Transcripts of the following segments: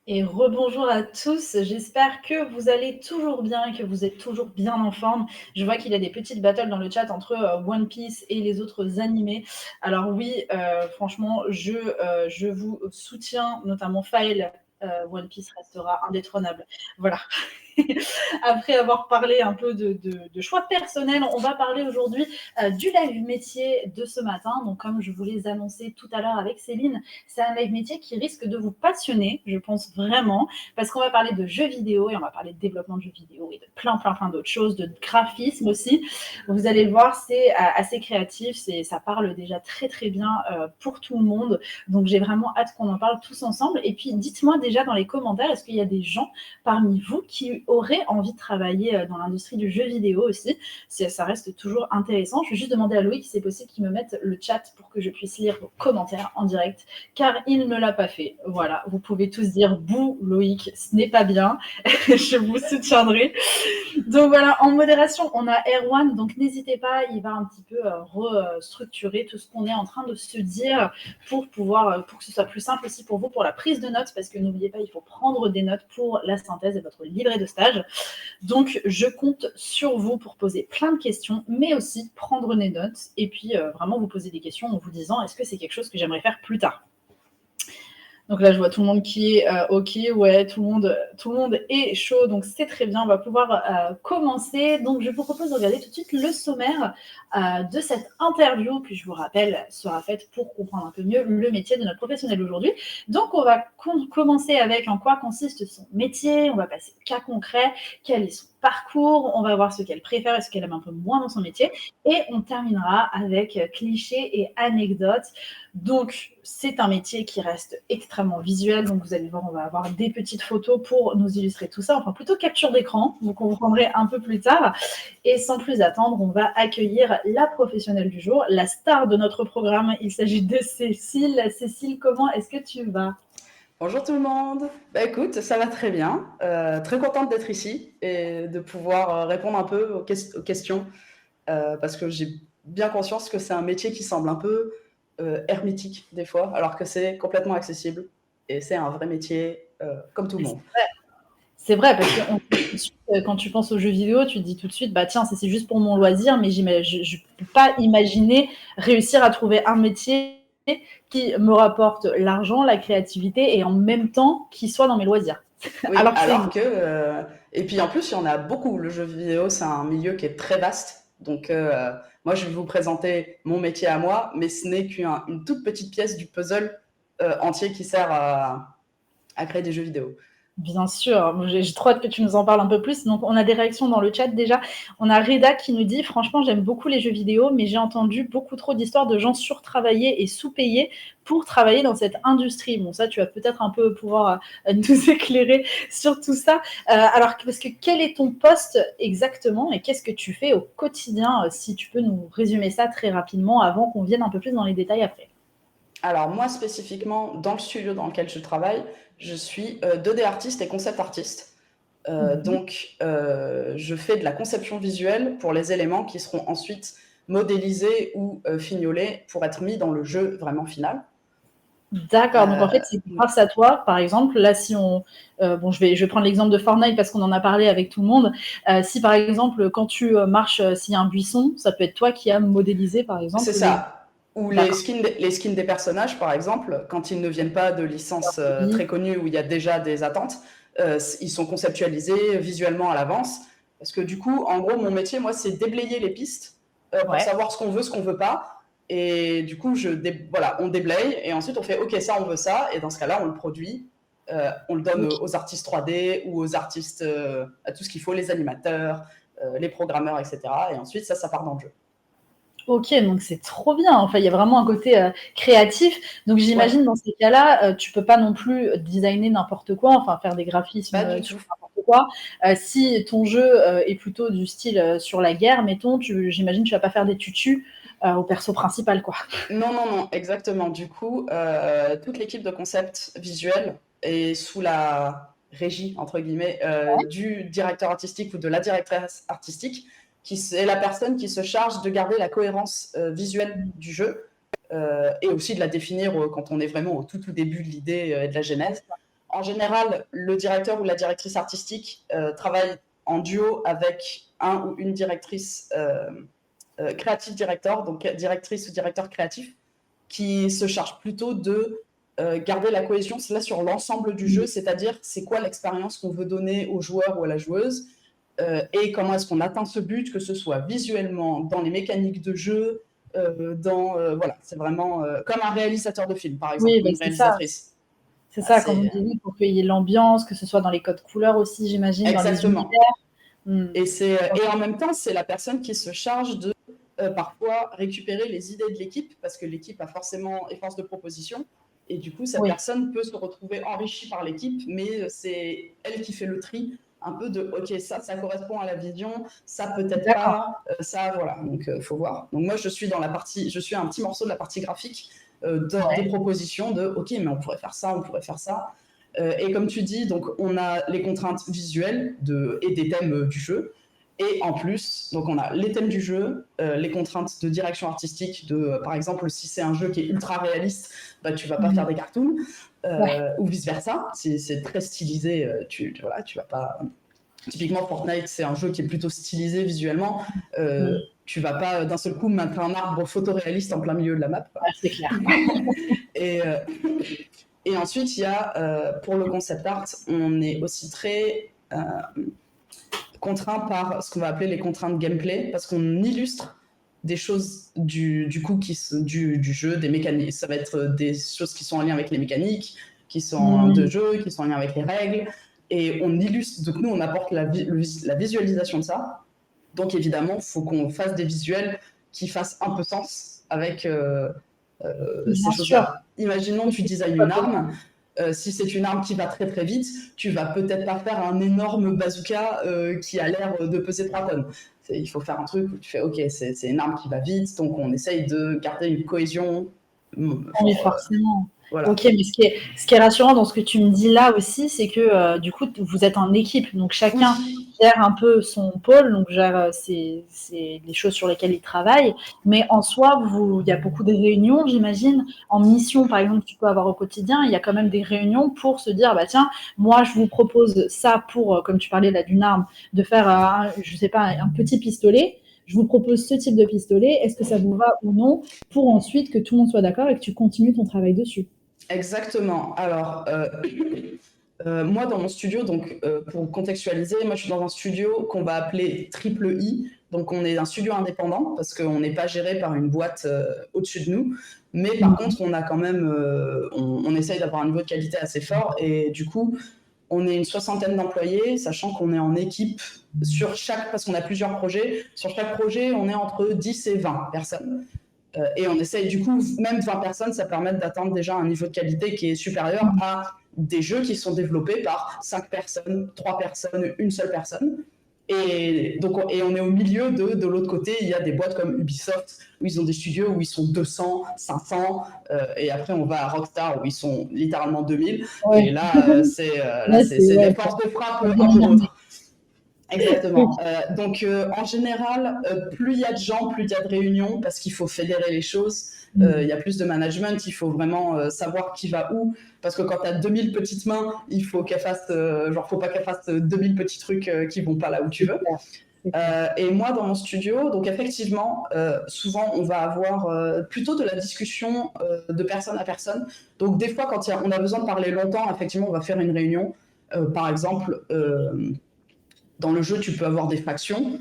Et rebonjour à tous, j'espère que vous allez toujours bien et que vous êtes toujours bien en forme. Je vois qu'il y a des petites battles dans le chat entre One Piece et les autres animés. Alors oui, franchement, je vous soutiens, notamment Faël. One Piece restera indétrônable. Voilà. Après avoir parlé un peu de choix personnels, on va parler aujourd'hui du live métier de ce matin. Donc comme je vous l'ai annoncé tout à l'heure avec Céline, c'est un live métier qui risque de vous passionner, je pense vraiment, parce qu'on va parler de jeux vidéo et on va parler de développement de jeux vidéo et de plein d'autres choses, de graphisme aussi. Vous allez le voir, c'est assez créatif, ça parle déjà très bien pour tout le monde. Donc j'ai vraiment hâte qu'on en parle tous ensemble. Et puis dites-moi déjà dans les commentaires, est-ce qu'il y a des gens parmi vous qui auraient envie de travailler dans l'industrie du jeu vidéo aussi? Ça reste toujours intéressant. Je vais juste demander à Loïc si c'est possible qu'il me mette le chat pour que je puisse lire vos commentaires en direct, car il ne l'a pas fait. Voilà, vous pouvez tous dire bouh, Loïc, ce n'est pas bien. Je vous soutiendrai. Donc voilà, en modération, on a Erwan, donc n'hésitez pas, il va un petit peu restructurer tout ce qu'on est en train de se dire pour pour que ce soit plus simple aussi pour vous pour la prise de notes, parce que n'oubliez pas, il faut prendre des notes pour la synthèse et votre livret de stage. Donc je compte sur vous pour poser plein de questions, mais aussi prendre des notes et puis vraiment vous poser des questions en vous disant est-ce que c'est quelque chose que j'aimerais faire plus tard. Donc là, je vois tout le monde qui est OK, ouais, tout le monde est chaud, donc c'est très bien, on va pouvoir commencer. Donc je vous propose de regarder tout de suite le sommaire de cette interview, qui je vous rappelle sera faite pour comprendre un peu mieux le métier de notre professionnel aujourd'hui. Donc on va commencer avec en quoi consiste son métier, on va passer au cas concret, quel est son parcours, on va voir ce qu'elle préfère et ce qu'elle aime un peu moins dans son métier, et on terminera avec clichés et anecdotes. Donc, c'est un métier qui reste extrêmement visuel. Donc, vous allez voir, on va avoir des petites photos pour nous illustrer tout ça. Enfin, plutôt capture d'écran. Vous comprendrez un peu plus tard. Et sans plus attendre, on va accueillir la professionnelle du jour, la star de notre programme. Il s'agit de Cécile. Cécile, comment est-ce que tu vas? Bonjour tout le monde. Bah écoute, ça va très bien. Très contente d'être ici et de pouvoir répondre un peu aux questions parce que j'ai bien conscience que c'est un métier qui semble un peu hermétique des fois, alors que c'est complètement accessible et c'est un vrai métier comme tout le monde. C'est vrai, parce que quand tu penses aux jeux vidéo, tu te dis tout de suite, bah tiens, c'est juste pour mon loisir, mais je ne peux pas imaginer réussir à trouver un métier qui me rapporte l'argent, la créativité et en même temps qui soit dans mes loisirs. Oui, Alors que ça alors existe. que... et puis en plus, il y en a beaucoup. Le jeu vidéo, c'est un milieu qui est très vaste. Donc moi, je vais vous présenter mon métier à moi, mais ce n'est qu'une toute petite pièce du puzzle entier qui sert à créer des jeux vidéo. Bien sûr, j'ai trop hâte que tu nous en parles un peu plus. Donc, on a des réactions dans le chat déjà. On a Reda qui nous dit franchement, j'aime beaucoup les jeux vidéo, mais j'ai entendu beaucoup trop d'histoires de gens surtravaillés et sous-payés pour travailler dans cette industrie. Bon, ça, tu vas peut-être un peu pouvoir nous éclairer sur tout ça. Alors, parce que quel est ton poste exactement et qu'est-ce que tu fais au quotidien, si tu peux nous résumer ça très rapidement avant qu'on vienne un peu plus dans les détails après. Alors moi spécifiquement, dans le studio dans lequel je travaille, je suis 2D artiste et concept artiste. Donc je fais de la conception visuelle pour les éléments qui seront ensuite modélisés ou fignolés pour être mis dans le jeu vraiment final. D'accord, donc en fait, c'est Oui. grâce à toi, par exemple, là, si on. Bon, je vais prendre l'exemple de Fortnite parce qu'on en a parlé avec tout le monde. Si par exemple, quand tu marches, s'il y a un buisson, ça peut être toi qui as modélisé, par C'est exemple, les. ça. Ou D'accord. les skins des personnages, par exemple, quand ils ne viennent pas de licences Oui. très connues où il y a déjà des attentes, ils sont conceptualisés visuellement à l'avance. Parce que du coup, en gros, mon métier, moi, c'est déblayer les pistes pour Ouais. savoir ce qu'on veut pas. Et du coup, voilà, on déblaye et ensuite on fait OK, ça, on veut ça. Et dans ce cas-là, on le produit. On le donne Ok. aux artistes 3D ou aux artistes, à tout ce qu'il faut, les animateurs, les programmeurs, etc. Et ensuite, ça part dans le jeu. Ok, donc c'est trop bien. Enfin, il y a vraiment un côté créatif. Donc Ouais, j'imagine dans ces cas-là, tu peux pas non plus designer n'importe quoi, enfin faire des pas graphismes du sur tout. n'importe quoi. Si ton jeu est plutôt du style sur la guerre, mettons, j'imagine que tu vas pas faire des tutus au perso principal, quoi. Non, non, non, exactement. Du coup, toute l'équipe de concept visuel est sous la régie, entre guillemets, du directeur artistique ou de la directrice artistique, qui est la personne qui se charge de garder la cohérence visuelle du jeu et aussi de la définir quand on est vraiment au tout début de l'idée et de la genèse. En général, le directeur ou la directrice artistique travaille en duo avec un ou une directrice creative director, donc directrice ou directeur créatif, qui se charge plutôt de garder la cohésion là, sur l'ensemble du jeu, c'est-à-dire c'est quoi l'expérience qu'on veut donner au joueur ou à la joueuse, et comment est-ce qu'on atteint ce but, que ce soit visuellement, dans les mécaniques de jeu, voilà, c'est vraiment comme un réalisateur de film, par exemple, Oui, ou bah, une c'est ça. réalisatrice. C'est ça, comme on dit, pour qu'il y ait l'ambiance, que ce soit dans les codes couleurs aussi, j'imagine, dans les Exactement. univers. Et en même temps, c'est la personne qui se charge de parfois récupérer les idées de l'équipe, parce que l'équipe a forcément force de proposition, et du coup, cette personne peut se retrouver enrichie par l'équipe, mais c'est elle qui fait le tri, un peu de ok, ça correspond à la vision, ça peut-être pas, ça voilà, donc faut voir. Donc moi, je suis un petit morceau de la partie graphique, des propositions de ok, mais on pourrait faire ça, on pourrait faire ça. Et comme tu dis, donc on a les contraintes visuelles et des thèmes du jeu. Et en plus, donc on a les thèmes du jeu, les contraintes de direction artistique, par exemple, si c'est un jeu qui est ultra réaliste, bah, tu vas pas faire des cartoons, ou vice-versa. Si c'est très stylisé, tu vas pas... Typiquement, Fortnite, c'est un jeu qui est plutôt stylisé visuellement. Tu vas pas d'un seul coup mettre un arbre photoréaliste en plein milieu de la map. C'est clair. Et ensuite, il y a, pour le concept art, on est aussi très contraint par ce qu'on va appeler les contraintes gameplay, parce qu'on illustre des choses du jeu, des mécaniques. Ça va être des choses qui sont en lien avec les mécaniques, qui sont de jeu, qui sont en lien avec les règles. Et on illustre, donc nous, on apporte la visualisation de ça. Donc évidemment, il faut qu'on fasse des visuels qui fassent un peu sens avec ces choses-là. Imaginons que tu designes une arme. Si c'est une arme qui va très très vite, tu vas peut-être pas faire un énorme bazooka qui a l'air de peser 3 tonnes. Il faut faire un truc où tu fais ok, c'est une arme qui va vite, donc on essaye de garder une cohésion. Oui, forcément. Voilà. Ok, mais ce qui est rassurant dans ce que tu me dis là aussi, c'est que du coup, vous êtes en équipe, donc chacun gère un peu son pôle, donc gère les choses sur lesquelles il travaille, mais en soi, il y a beaucoup de réunions, j'imagine. En mission, par exemple, tu peux avoir au quotidien, il y a quand même des réunions pour se dire, bah tiens, moi, je vous propose ça pour, comme tu parlais là d'une arme, de faire, je sais pas, un petit pistolet. Je vous propose ce type de pistolet, est-ce que ça vous va ou non, pour ensuite que tout le monde soit d'accord et que tu continues ton travail dessus. Exactement. Alors, moi, dans mon studio, donc pour contextualiser, moi, je suis dans un studio qu'on va appeler Triple I. Donc, on est un studio indépendant parce qu'on n'est pas géré par une boîte au-dessus de nous. Mais par contre, on a quand même, on essaye d'avoir un niveau de qualité assez fort. Et du coup, on est une 60aine d'employés, sachant qu'on est en équipe parce qu'on a plusieurs projets. Sur chaque projet, on est entre 10 et 20 personnes. Et on essaye du coup, même 20 personnes, ça permet d'atteindre déjà un niveau de qualité qui est supérieur à des jeux qui sont développés par 5 personnes, 3 personnes, une seule personne. Et donc, on est au milieu de l'autre côté, il y a des boîtes comme Ubisoft, où ils ont des studios où ils sont 200, 500, et après on va à Rockstar, où ils sont littéralement 2000. Ouais. Et là, c'est des forces de frappe un peu autres. Exactement. Donc, en général, plus il y a de gens, plus il y a de réunions, parce qu'il faut fédérer les choses. Il y a plus de management, il faut vraiment savoir qui va où. Parce que quand tu as 2000 petites mains, il faut qu'elles fassent, faut pas qu'elles fassent 2000 petits trucs qui vont pas là où tu veux. Et moi, dans mon studio, donc effectivement, souvent, on va avoir plutôt de la discussion de personne à personne. Donc, des fois, quand on a besoin de parler longtemps, effectivement, on va faire une réunion. Par exemple, dans le jeu, tu peux avoir des factions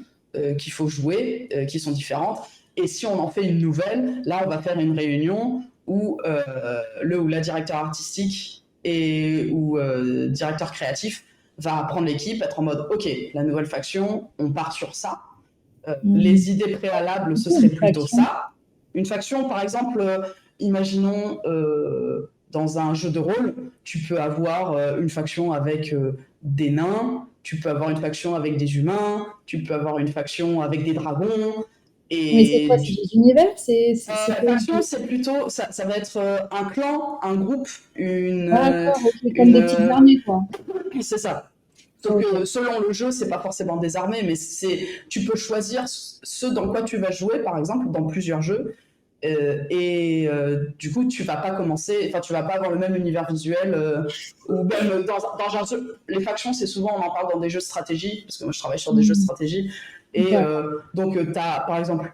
qu'il faut jouer, qui sont différentes. Et si on en fait une nouvelle, là, on va faire une réunion où le ou la directeur artistique ou directeur créatif va prendre l'équipe, être en mode, OK, la nouvelle faction, on part sur ça. Les idées préalables, ce serait plutôt ça. Une faction, par exemple, imaginons dans un jeu de rôle, tu peux avoir une faction avec des nains, tu peux avoir une faction avec des humains, tu peux avoir une faction avec des dragons. Mais c'est quoi, c'est des univers? Faction, c'est plutôt, ça va être un clan, un groupe, D'accord, ok, comme des petites armées, quoi. C'est ça. Donc, selon le jeu, c'est pas forcément des armées, mais tu peux choisir ce dans quoi tu vas jouer, par exemple, dans plusieurs jeux. Du coup, tu vas pas avoir le même univers visuel, ou même dans un jeu. Les factions, c'est souvent, on en parle dans des jeux de stratégie, parce que moi je travaille sur des jeux de stratégie, et donc tu as par exemple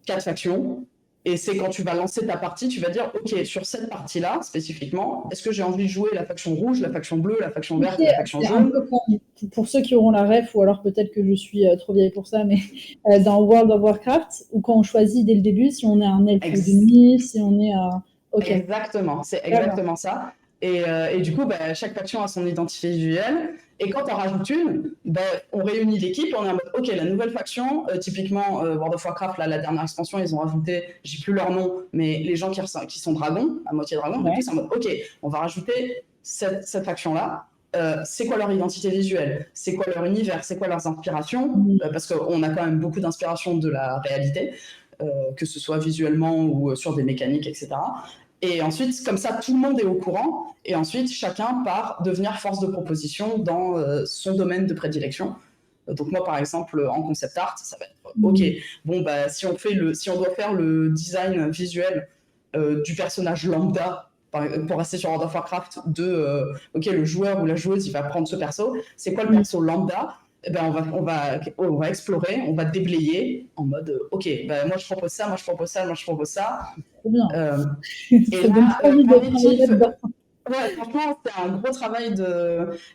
4 factions, et c'est quand tu vas lancer ta partie, tu vas dire, ok, sur cette partie-là, spécifiquement, est-ce que j'ai envie de jouer la faction rouge, la faction bleue, la faction verte, la faction C'est un jaune? peu comme, pour ceux qui auront la ref, ou alors peut-être que je suis trop vieille pour ça, mais dans World of Warcraft, où quand on choisit dès le début si on est un elfe de nuit, si on est un... Ok. Exactement, c'est exactement ça. Et du coup, chaque faction a son identité visuelle. Et quand on rajoute une, on réunit l'équipe, on est en mode, ok, la nouvelle faction, typiquement World of Warcraft, là, la dernière extension, ils ont rajouté, j'ai plus leur nom, mais les gens qui sont dragons, à moitié dragons, du coup, c'est en mode, ok, on va rajouter cette faction-là. C'est quoi leur identité visuelle? C'est quoi leur univers? C'est quoi leurs inspirations? Parce qu'on a quand même beaucoup d'inspiration de la réalité, que ce soit visuellement ou sur des mécaniques, etc. Et ensuite, comme ça, tout le monde est au courant. Et ensuite, chacun part devenir force de proposition dans son domaine de prédilection. Donc moi, par exemple, en concept art, ça va être ok. Bon, si on doit faire le design visuel du personnage lambda, pour rester sur World of Warcraft, ok, le joueur ou la joueuse, il va prendre ce perso. C'est quoi le perso lambda? On va explorer, on va déblayer en mode ok, moi je propose ça, moi je propose ça, moi je propose ça. Trop bien. Et là, ouais, franchement, c'est un gros travail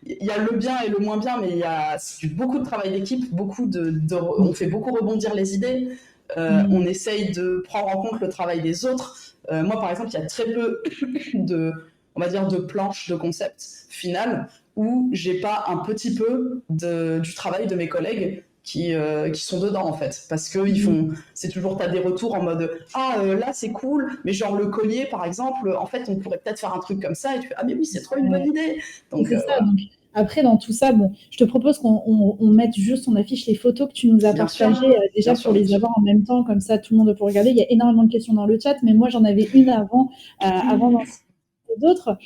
Il y a le bien et le moins bien, mais il y a beaucoup de travail d'équipe, on fait beaucoup rebondir les idées. On essaye de prendre en compte le travail des autres. Moi, par exemple, il y a très peu on va dire, de planches de concept finales où j'ai pas un petit peu du travail de mes collègues qui sont dedans en fait, parce que c'est toujours, t'as des retours en mode là c'est cool, mais genre le collier par exemple, en fait on pourrait peut-être faire un truc comme ça, et tu fais mais oui c'est trop une bonne idée. Donc c'est ça. Donc, après dans tout ça, je te propose qu'on mette juste, on affiche les photos que tu nous as partagées déjà pour les avoir en même temps, comme ça tout le monde peut regarder. Il y a énormément de questions dans le chat, mais moi j'en avais une avant d'en d'autres,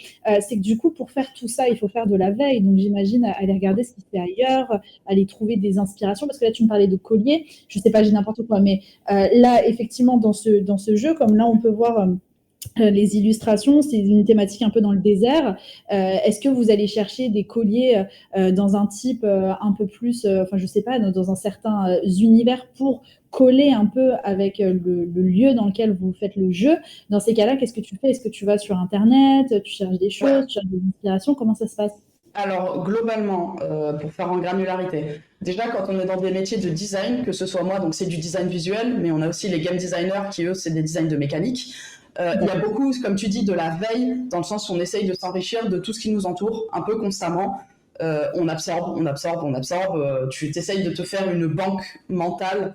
c'est que du coup, pour faire tout ça, il faut faire de la veille. Donc, j'imagine aller regarder ce qui se fait ailleurs, aller trouver des inspirations. Parce que là, tu me parlais de collier. Je sais pas, j'ai n'importe quoi. Mais là, effectivement, dans ce jeu, comme là, on peut voir les illustrations, c'est une thématique un peu dans le désert. Est-ce que vous allez chercher des colliers dans un type un peu plus, je sais pas, dans un certain univers pour coller un peu avec le lieu dans lequel vous faites le jeu? Dans ces cas-là, qu'est-ce que tu fais? Est-ce que tu vas sur Internet, tu cherches des choses, tu cherches des inspirations? Comment ça se passe? Alors, globalement, pour faire en granularité, déjà quand on est dans des métiers de design, que ce soit moi, donc c'est du design visuel, mais on a aussi les game designers qui, eux, c'est des designs de mécanique. Il y a beaucoup, comme tu dis, de la veille, dans le sens où on essaye de s'enrichir de tout ce qui nous entoure, un peu constamment. On absorbe. Tu t'essayes de te faire une banque mentale.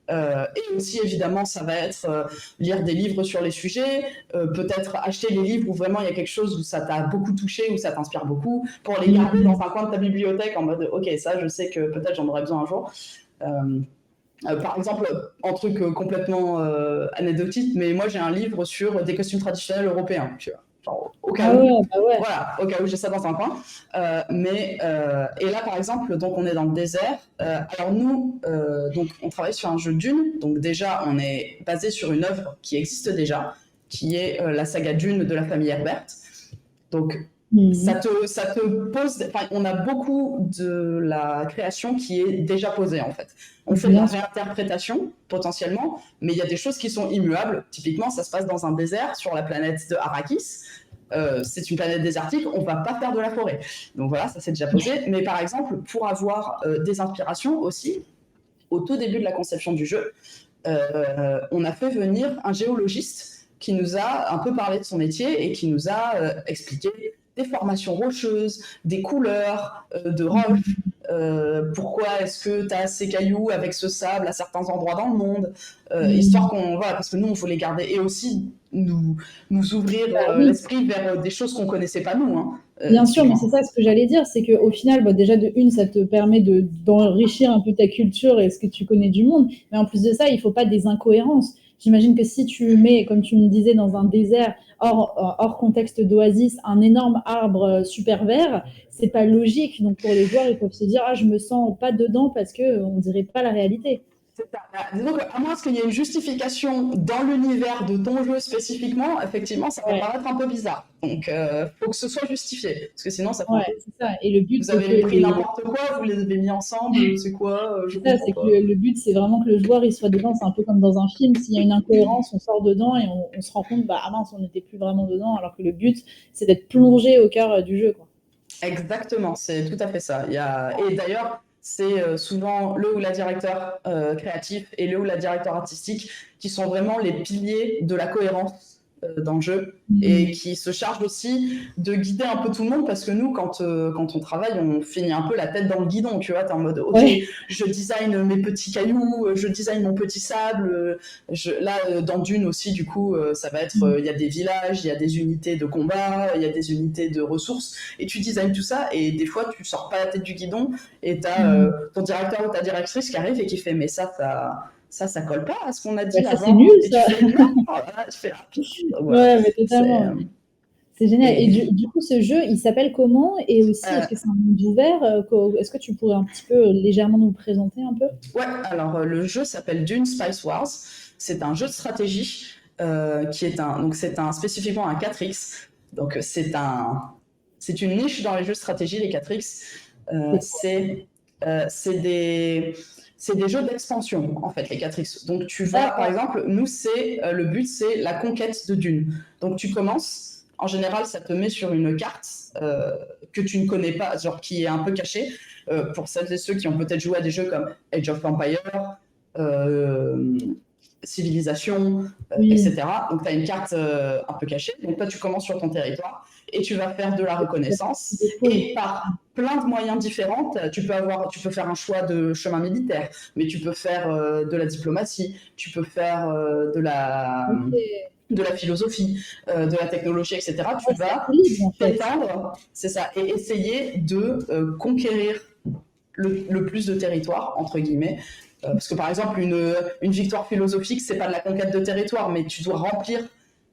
Et aussi, évidemment, ça va être lire des livres sur les sujets, peut-être acheter les livres où vraiment il y a quelque chose où ça t'a beaucoup touché, où ça t'inspire beaucoup, pour les garder dans un coin de ta bibliothèque en mode ok, ça je sais que peut-être j'en aurai besoin un jour. Par exemple, un truc complètement anecdotique, mais moi j'ai un livre sur des costumes traditionnels européens, tu vois. Genre, au cas où, voilà, au cas où j'ai ça dans un coin. Et là, par exemple, donc on est dans le désert. Alors nous, donc on travaille sur un jeu Dune. Donc déjà, on est basé sur une œuvre qui existe déjà, qui est la saga Dune de la famille Herbert. Donc ça te pose. On a beaucoup de la création qui est déjà posée en fait. On fait de la réinterprétation potentiellement, mais il y a des choses qui sont immuables. Typiquement, ça se passe dans un désert sur la planète de Arrakis. C'est une planète désertique, on va pas faire de la forêt. Donc voilà, ça c'est déjà posé. Mais par exemple, pour avoir des inspirations aussi, au tout début de la conception du jeu, on a fait venir un géologiste qui nous a un peu parlé de son métier et qui nous a expliqué des formations rocheuses, des couleurs de roches, pourquoi est-ce que tu as ces cailloux avec ce sable à certains endroits dans le monde, histoire parce que nous, il faut les garder, et aussi nous ouvrir l'esprit vers des choses qu'on ne connaissait pas nous. Hein. Bien sûr, mais c'est ça ce que j'allais dire, c'est qu'au final, déjà de une, ça te permet d'enrichir un peu ta culture et ce que tu connais du monde, mais en plus de ça, il ne faut pas des incohérences. J'imagine que si tu mets, comme tu me disais, dans un désert, hors contexte d'oasis, un énorme arbre super vert, c'est pas logique. Donc pour les joueurs, ils peuvent se dire, je me sens pas dedans parce que on dirait pas la réalité. Disons qu'à moins qu'il y ait une justification dans l'univers de ton jeu spécifiquement, effectivement, ça va paraître un peu bizarre. Donc, faut que ce soit justifié, parce que sinon, ça prend. C'est ça. Et le but, vous avez pris n'importe quoi, vous les avez mis ensemble, c'est quoi je comprends c'est pas. que le but, c'est vraiment que le joueur il soit dedans. C'est un peu comme dans un film. S'il y a une incohérence, on sort dedans et on se rend compte, ah mince, on n'était plus vraiment dedans. Alors que le but, c'est d'être plongé au cœur du jeu, quoi. Exactement, c'est tout à fait ça. Et d'ailleurs, c'est souvent le ou la directeur créatif et le ou la directeur artistique qui sont vraiment les piliers de la cohérence dans le jeu et qui se chargent aussi de guider un peu tout le monde parce que nous, quand on travaille, on finit un peu la tête dans le guidon, tu vois, t'es en mode ok, je design mes petits cailloux, je design mon petit sable, là dans Dune aussi du coup ça va être, il y a des villages, il y a des unités de combat, il y a des unités de ressources et tu designes tout ça et des fois tu sors pas la tête du guidon et t'as ton directeur ou ta directrice qui arrive et qui fait mais ça colle pas à ce qu'on a dit avant. C'est nul, ça. Et tu fais, non, voilà, je fais ouais, mais totalement. C'est génial. Et du coup, ce jeu, il s'appelle comment? Et aussi, est-ce que c'est un monde ouvert? Est-ce que tu pourrais un petit peu légèrement nous le présenter un peu? Ouais, alors le jeu s'appelle Dune Spice Wars. C'est un jeu de stratégie qui est spécifiquement un 4X. Donc c'est une niche dans les jeux de stratégie, les 4X. C'est des jeux d'expansion, en fait, les 4X. Donc, tu vas, par exemple, nous, le but, c'est la conquête de Dune. Donc, tu commences, en général, ça te met sur une carte que tu ne connais pas, genre qui est un peu cachée, pour celles et ceux qui ont peut-être joué à des jeux comme Age of Empires, Civilisation, etc. Donc, tu as une carte un peu cachée. Donc, toi, tu commences sur ton territoire et tu vas faire de la reconnaissance. Et par plein de moyens différents, tu peux faire un choix de chemin militaire, mais tu peux faire de la diplomatie, tu peux faire de la philosophie, de la technologie, etc. Tu vas t'étendre, c'est ça, et essayer de conquérir le plus de territoire, entre guillemets. Parce que par exemple, une victoire philosophique, c'est pas de la conquête de territoire, mais tu dois remplir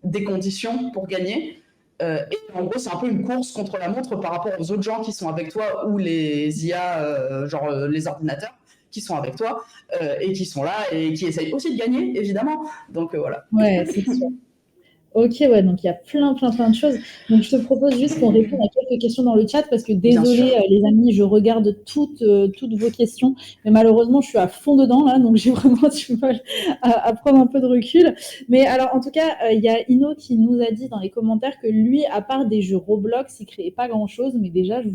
des conditions pour gagner. Et en gros, c'est un peu une course contre la montre par rapport aux autres gens qui sont avec toi ou les IA, genre les ordinateurs qui sont avec toi et qui sont là et qui essayent aussi de gagner, évidemment. Donc voilà. Ouais, c'est sûr. Ok, ouais, donc il y a plein de choses. Donc je te propose juste qu'on réponde à quelques questions dans le chat parce que désolé les amis, je regarde toutes vos questions, mais malheureusement je suis à fond dedans là, donc j'ai vraiment du mal à prendre un peu de recul. Mais alors en tout cas, il y a Ino qui nous a dit dans les commentaires que lui, à part des jeux Roblox, il créait pas grand chose, mais déjà je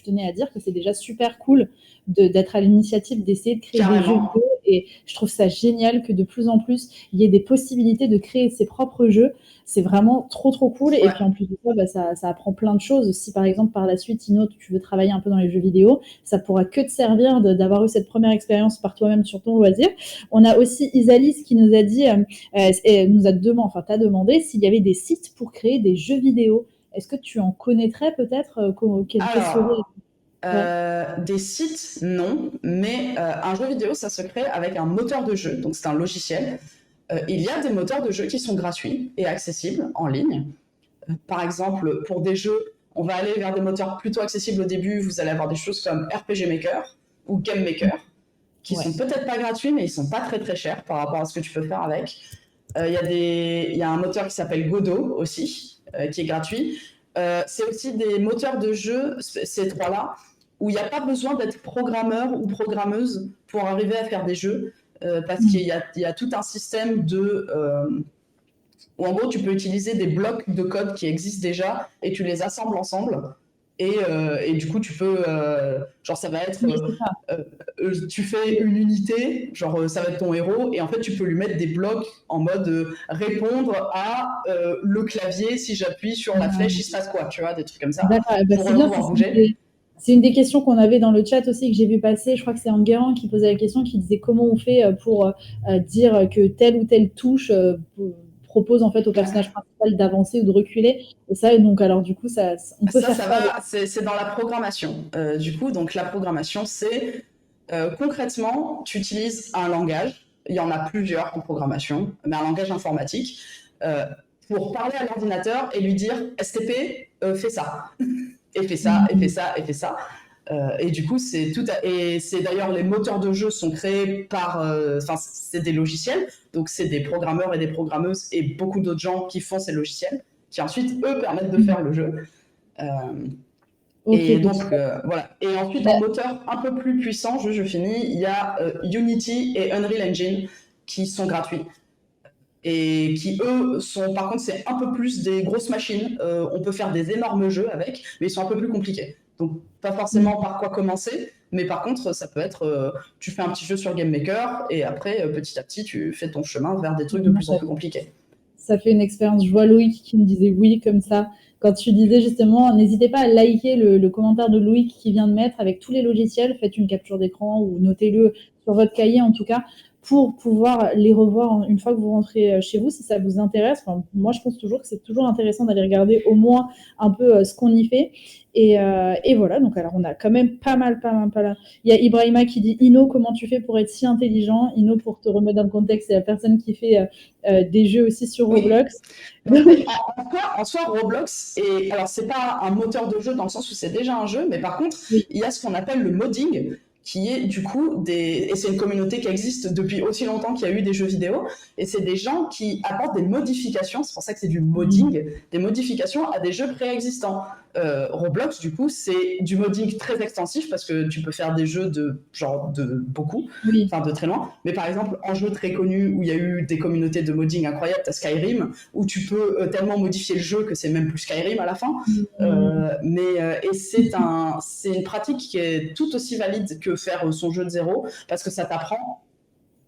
tenais à dire que c'est déjà super cool d'être à l'initiative d'essayer de créer des jeux vidéo et je trouve ça génial que de plus en plus il y ait des possibilités de créer ses propres jeux. C'est vraiment trop cool. Et puis en plus de ça, ça apprend plein de choses. Si par exemple par la suite, Ino, tu veux travailler un peu dans les jeux vidéo, ça pourra que te servir d'avoir eu cette première expérience par toi-même sur ton loisir. On a aussi Isalis qui nous a dit, t'as demandé s'il y avait des sites pour créer des jeux vidéo. Est-ce que tu en connaîtrais peut-être des sites, non, mais un jeu vidéo, ça se crée avec un moteur de jeu. Donc c'est un logiciel. Il y a des moteurs de jeu qui sont gratuits et accessibles en ligne. Par exemple, pour des jeux, on va aller vers des moteurs plutôt accessibles au début. Vous allez avoir des choses comme RPG Maker ou Game Maker, qui sont peut-être pas gratuits, mais ils sont pas très chers par rapport à ce que tu peux faire avec. Il y a un moteur qui s'appelle Godot aussi, qui est gratuit. C'est aussi des moteurs de jeu, ces trois-là, où il n'y a pas besoin d'être programmeur ou programmeuse pour arriver à faire des jeux. Parce qu'il y a tout un système où en gros tu peux utiliser des blocs de code qui existent déjà et tu les assembles ensemble et du coup tu peux genre ça va être tu fais une unité, genre ça va être ton héros et en fait tu peux lui mettre des blocs en mode répondre à le clavier, si j'appuie sur la flèche il se passe quoi, tu vois, des trucs comme ça pour pouvoir bouger. C'est une des questions qu'on avait dans le chat aussi, que j'ai vu passer. Je crois que c'est Enguerrand qui posait la question, qui disait comment on fait pour dire que telle ou telle touche propose en fait au personnage principal d'avancer ou de reculer. Et ça, donc alors du coup, on peut faire ça. C'est dans la programmation. Du coup, donc la programmation, c'est concrètement, tu utilises un langage. Il y en a plusieurs en programmation, mais un langage informatique pour parler à l'ordinateur et lui dire STP, fais ça. Et fait ça, et fait ça, et fait ça. Et du coup, et c'est d'ailleurs les moteurs de jeu sont créés par, c'est des logiciels, donc c'est des programmeurs et des programmeuses et beaucoup d'autres gens qui font ces logiciels, qui ensuite eux permettent de faire le jeu. Ok, Et donc voilà. Et ensuite, en moteur un peu plus puissant, je finis, il y a Unity et Unreal Engine qui sont gratuits. Et qui, eux, par contre, c'est un peu plus des grosses machines. On peut faire des énormes jeux avec, mais ils sont un peu plus compliqués. Donc, pas forcément par quoi commencer, mais par contre, ça peut être, tu fais un petit jeu sur Game Maker, et après, petit à petit, tu fais ton chemin vers des trucs de plus en plus compliqués. Ça fait une expérience. Je vois Loïc qui me disait oui comme ça. Quand tu disais justement, n'hésitez pas à liker le commentaire de Loïc qui vient de mettre avec tous les logiciels. Faites une capture d'écran ou notez-le sur votre cahier en tout cas pour pouvoir les revoir une fois que vous rentrez chez vous si ça vous intéresse. Enfin, moi, je pense toujours que c'est toujours intéressant d'aller regarder au moins un peu ce qu'on y fait. Et voilà, donc alors on a quand même pas mal. Il y a Ibrahima qui dit Ino, comment tu fais pour être si intelligent? Ino, pour te remettre dans le contexte, c'est la personne qui fait des jeux aussi sur Roblox. Oui. En soi, Roblox, alors c'est pas un moteur de jeu dans le sens où c'est déjà un jeu, mais par contre, il y a ce qu'on appelle le modding, qui est du coup et c'est une communauté qui existe depuis aussi longtemps qu'il y a eu des jeux vidéo, et c'est des gens qui apportent des modifications, c'est pour ça que c'est du modding, des modifications à des jeux préexistants. Roblox, du coup, c'est du modding très extensif parce que tu peux faire des jeux de beaucoup, enfin de très loin. Mais par exemple, un jeu très connu où il y a eu des communautés de modding incroyables, t'as Skyrim, où tu peux tellement modifier le jeu que c'est même plus Skyrim à la fin. Et c'est une pratique qui est tout aussi valide que faire son jeu de zéro, parce que ça t'apprend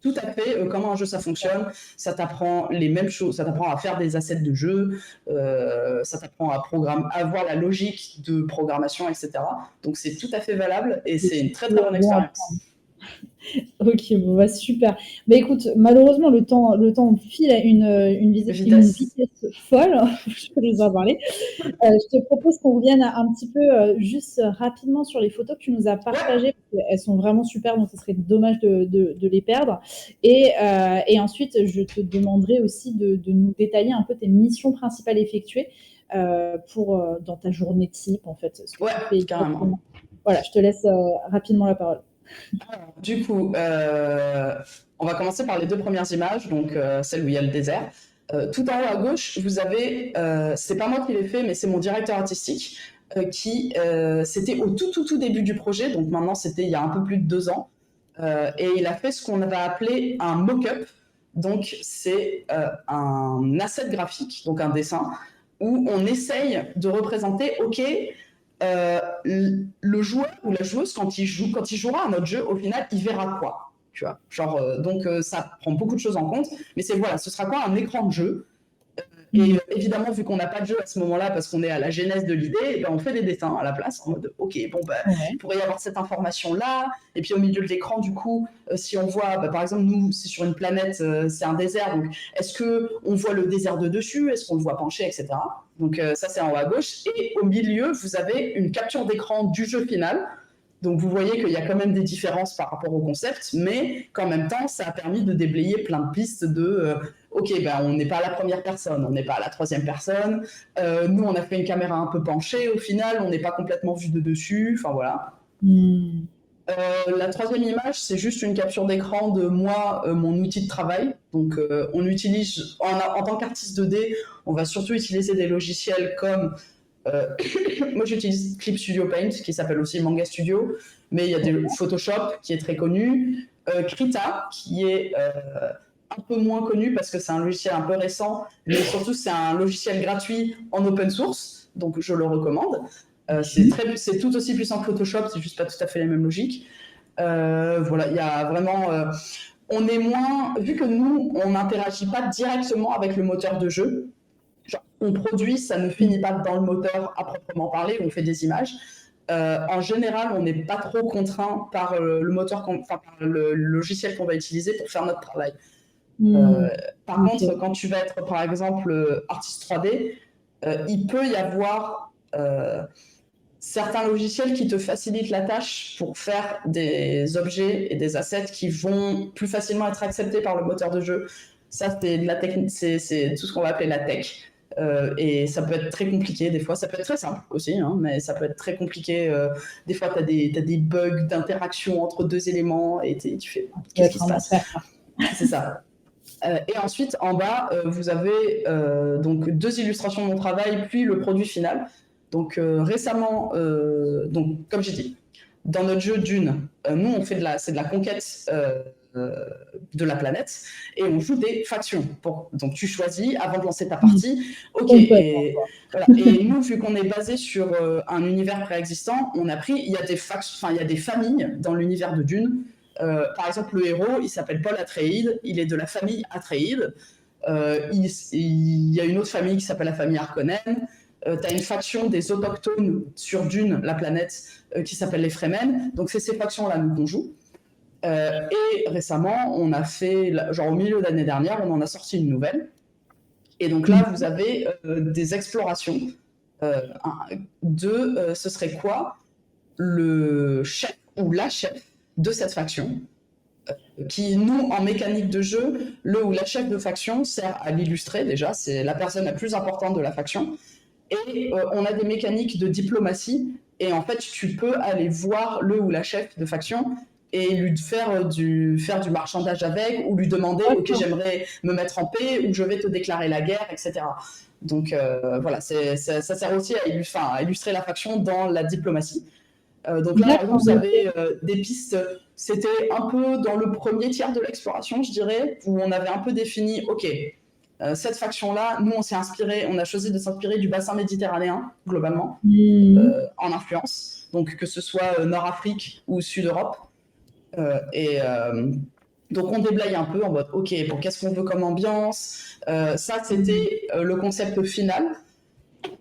tout à fait comment un jeu ça fonctionne, ça t'apprend les mêmes choses, ça t'apprend à faire des assets de jeu, ça t'apprend à voir la logique de programmation, etc. Donc c'est tout à fait valable et c'est une très très bonne expérience. Ok, bon, bah, super. Bah, écoute, malheureusement, le temps file à une vitesse folle. Je peux nous en parler. Je te propose qu'on revienne un petit peu juste rapidement sur les photos que tu nous as partagées. Parce qu'elles sont vraiment super, donc ce serait dommage de les perdre. Et ensuite, je te demanderai aussi de nous détailler un peu tes missions principales effectuées dans ta journée type, en fait. Ce que tu fais carrément. Voilà, je te laisse rapidement la parole. Alors, du coup, on va commencer par les deux premières images, donc celle où il y a le désert. Tout en haut à gauche, vous avez, c'est pas moi qui l'ai fait, mais c'est mon directeur artistique c'était au tout début du projet, donc maintenant c'était il y a un peu plus de 2 ans, et il a fait ce qu'on va appeler un mock-up. Donc c'est un asset graphique, donc un dessin, où on essaye de représenter, le joueur ou la joueuse, quand il jouera à notre jeu, au final, il verra quoi, tu vois. Donc ça prend beaucoup de choses en compte, mais ce sera quoi un écran de jeu. Et évidemment, vu qu'on n'a pas de jeu à ce moment-là, parce qu'on est à la genèse de l'idée, on fait des dessins à la place, en mode, il pourrait y avoir cette information-là, et puis au milieu de l'écran, du coup, si on voit, par exemple, nous, c'est sur une planète, c'est un désert, donc est-ce qu'on voit le désert de dessus, est-ce qu'on le voit pencher, etc. Donc ça, c'est en haut à gauche, et au milieu, vous avez une capture d'écran du jeu final. Donc vous voyez qu'il y a quand même des différences par rapport au concept, mais qu'en même temps, ça a permis de déblayer plein de pistes on n'est pas à la première personne, on n'est pas à la troisième personne. Nous, on a fait une caméra un peu penchée. Au final, on n'est pas complètement vu de dessus. Enfin, voilà. La troisième image, c'est juste une capture d'écran de moi, mon outil de travail. Donc, on utilise, en tant qu'artiste 2D, on va surtout utiliser des logiciels comme... moi, j'utilise Clip Studio Paint, qui s'appelle aussi Manga Studio, mais il y a Photoshop, qui est très connu. Krita, qui est... un peu moins connu parce que c'est un logiciel un peu récent, mais surtout c'est un logiciel gratuit en open source, donc je le recommande. C'est tout aussi puissant que Photoshop, c'est juste pas tout à fait la même logique. Voilà, il y a vraiment... on est moins... Vu que nous, on n'interagit pas directement avec le moteur de jeu, on produit, ça ne finit pas dans le moteur à proprement parler, on fait des images. En général, on n'est pas trop contraint par le moteur, par le logiciel qu'on va utiliser pour faire notre travail. Par contre, quand tu vas être, par exemple, artiste 3D, il peut y avoir certains logiciels qui te facilitent la tâche pour faire des objets et des assets qui vont plus facilement être acceptés par le moteur de jeu. Ça, c'est tout ce qu'on va appeler la tech. Et ça peut être très compliqué des fois, ça peut être très simple aussi, hein, mais ça peut être très compliqué. Des fois, t'as des bugs d'interaction entre deux éléments et tu fais qu'est-ce qui se passe? C'est ça. Et ensuite, en bas, vous avez donc 2 illustrations de mon travail, puis le produit final. Donc récemment, donc, comme j'ai dit, dans notre jeu Dune, nous, on fait c'est de la conquête de la planète, et on joue des factions. Donc tu choisis, avant de lancer ta partie, ok, et, voilà. Et nous, vu qu'on est basé sur un univers préexistant, on a pris, il y a des factions, il y a des familles dans l'univers de Dune. Par exemple, le héros, il s'appelle Paul Atreides, il est de la famille Atreides. Il y a une autre famille qui s'appelle la famille Harkonnen. Tu as une faction des autochtones sur Dune, la planète, qui s'appelle les Fremen. Donc c'est ces factions-là nous qu'on joue. Et récemment, on a fait, genre au milieu de l'année dernière, on en a sorti une nouvelle. Et donc là, vous avez des explorations ce serait quoi le chef ou la chef de cette faction, qui, nous, en mécanique de jeu, le ou la chef de faction sert à l'illustrer déjà, c'est la personne la plus importante de la faction, et on a des mécaniques de diplomatie, et en fait, tu peux aller voir le ou la chef de faction et lui faire du marchandage avec, ou lui demander « Ok, j'aimerais me mettre en paix » ou « Je vais te déclarer la guerre », etc. Donc voilà, ça sert aussi à illustrer la faction dans la diplomatie. Donc là, par exemple, vous avez des pistes, c'était un peu dans le premier tiers de l'exploration, je dirais, où on avait un peu défini, ok, cette faction-là, nous, on a choisi de s'inspirer du bassin méditerranéen, globalement, en influence, donc que ce soit Nord-Afrique ou Sud-Europe. Donc on déblaye un peu en mode, ok, bon, qu'est-ce qu'on veut comme ambiance? Ça, c'était le concept final.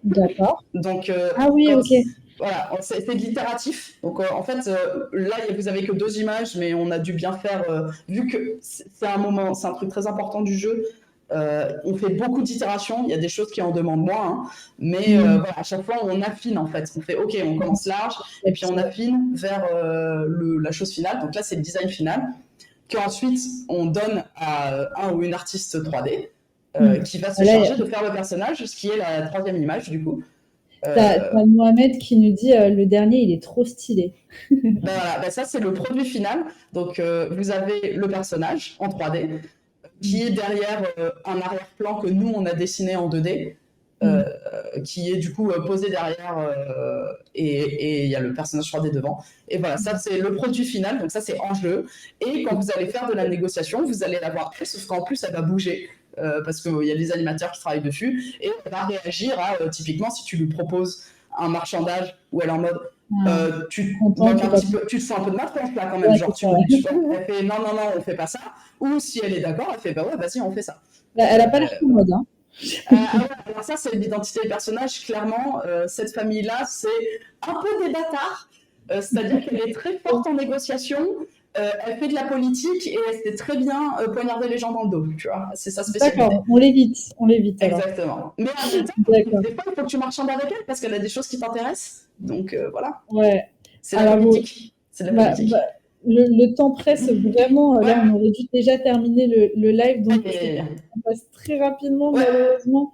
D'accord. Donc, ah oui, ok. Voilà, c'est de l'itératif. Donc en fait, là, vous avez que 2 images, mais on a dû bien faire, vu que c'est un truc très important du jeu, on fait beaucoup d'itérations, il y a des choses qui en demandent moins, hein, mais voilà, à chaque fois, on affine en fait. On fait, ok, on commence large, et puis on affine vers la chose finale. Donc là, c'est le design final, qu'ensuite, on donne à un ou une artiste 3D, qui va se charger de faire le personnage, ce qui est la 3e image, du coup. T'as Mohamed qui nous dit le dernier, il est trop stylé. Voilà, ça, c'est le produit final. Donc, vous avez le personnage en 3D qui est derrière un arrière-plan que nous, on a dessiné en 2D, qui est du coup posé derrière et il y a le personnage 3D devant. Et voilà, ça, c'est le produit final. Donc, ça, c'est en jeu. Et quand vous allez faire de la négociation, vous allez la voir, sauf qu'en plus, elle va bouger. Parce qu'il y a des animateurs qui travaillent dessus, et elle va réagir à, typiquement, si tu lui proposes un marchandage où elle est en mode tu te fais un peu de ma tronche là quand même, genre elle fait non, on fait pas ça, ou si elle est d'accord, elle fait bah ouais, vas-y, on fait ça. Elle a pas l'air commode, hein. Alors ça, c'est l'identité des personnages, clairement. Cette famille-là, c'est un peu des bâtards, c'est-à-dire qu'elle est très forte en négociation. Elle fait de la politique et elle sait très bien poignarder les gens dans le dos, tu vois. C'est sa spécialité. D'accord, on l'évite. Exactement. Alors. Mais en même temps, des fois, il faut que tu marchandes avec elle parce qu'elle a des choses qui t'intéressent. Donc voilà. Ouais. C'est la politique. C'est de la politique. Le temps presse vraiment. Là, on aurait dû déjà terminer le live, donc on passe très rapidement, malheureusement.